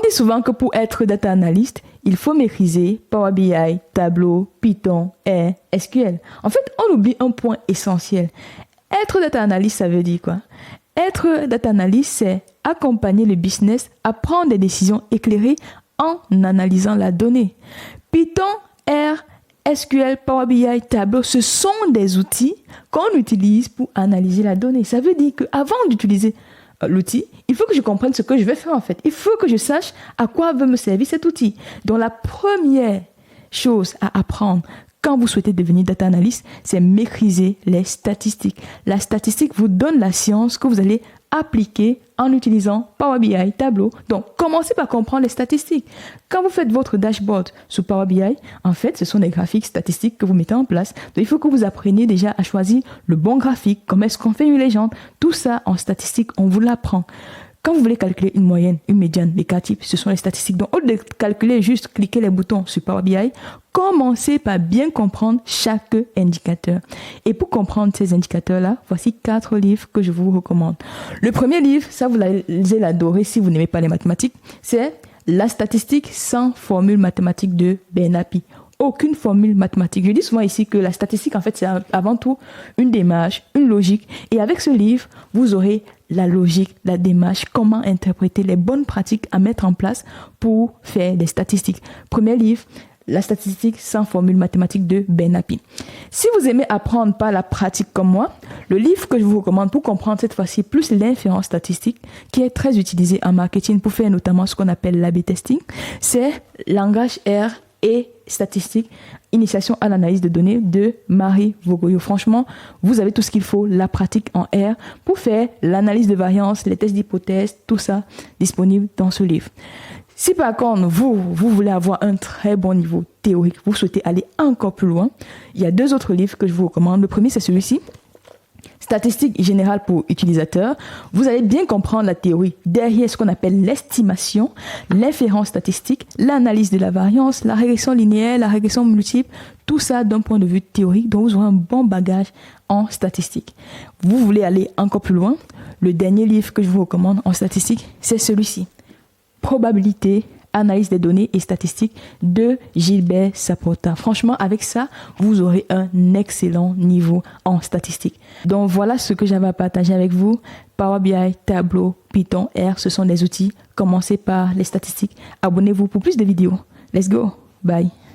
dit souvent que pour être data analyst, il faut maîtriser Power BI, Tableau, Python, R, SQL. En fait, on oublie un point essentiel. Être data analyst, ça veut dire quoi? Être data analyst, c'est accompagner le business à prendre des décisions éclairées en analysant la donnée. Python, R, SQL, Power BI, Tableau, ce sont des outils qu'on utilise pour analyser la donnée. Ça veut dire qu'avant d'utiliser l'outil, il faut que je comprenne ce que je vais faire en fait. Il faut que je sache à quoi veut me servir cet outil. Donc la première chose à apprendre quand vous souhaitez devenir data analyst, c'est maîtriser les statistiques. La statistique vous donne la science que vous allez appliquer en utilisant Power BI, Tableau. Donc, commencez par comprendre les statistiques. Quand vous faites votre dashboard sous Power BI, en fait, ce sont des graphiques statistiques que vous mettez en place. Donc, il faut que vous appreniez déjà à choisir le bon graphique, comment est-ce qu'on fait une légende. Tout ça, en statistique, on vous l'apprend. Quand vous voulez calculer une moyenne, une médiane, les cas types, ce sont les statistiques. Donc, au lieu de calculer juste cliquer les boutons sur Power BI, commencez par bien comprendre chaque indicateur. Et pour comprendre ces indicateurs-là, voici 4 livres que je vous recommande. Le premier livre, ça vous allez l'adorer si vous n'aimez pas les mathématiques, c'est La statistique sans formule mathématique de Bernapi. Aucune formule mathématique. Je dis souvent ici que la statistique, en fait, c'est avant tout une démarche, une logique. Et avec ce livre, vous aurez la logique, la démarche, comment interpréter les bonnes pratiques à mettre en place pour faire des statistiques. Premier livre, La statistique sans formule mathématique de Bernapi. Si vous aimez apprendre par la pratique comme moi, le livre que je vous recommande pour comprendre cette fois-ci plus l'inférence statistique, qui est très utilisé en marketing pour faire notamment ce qu'on appelle l'A/B testing, c'est Langage R et statistique, initiation à l'analyse de données de Marie Vogoyo. Franchement, vous avez tout ce qu'il faut, la pratique en R, pour faire l'analyse de variance, les tests d'hypothèse, tout ça disponible dans ce livre. Si par contre, vous voulez avoir un très bon niveau théorique, vous souhaitez aller encore plus loin, il y a 2 autres livres que je vous recommande. Le premier, c'est celui-ci. Statistique générale pour utilisateurs. Vous allez bien comprendre la théorie derrière ce qu'on appelle l'estimation, l'inférence statistique, l'analyse de la variance, la régression linéaire, la régression multiple, tout ça d'un point de vue théorique, donc vous aurez un bon bagage en statistique. Vous voulez aller encore plus loin, le dernier livre que je vous recommande en statistique, c'est celui-ci. Probabilité, analyse des données et statistiques de Gilbert Sapota. Franchement, avec ça, vous aurez un excellent niveau en statistique. Donc voilà ce que j'avais à partager avec vous. Power BI, Tableau, Python, R, ce sont des outils. Commencez par les statistiques. Abonnez-vous pour plus de vidéos. Let's go. Bye.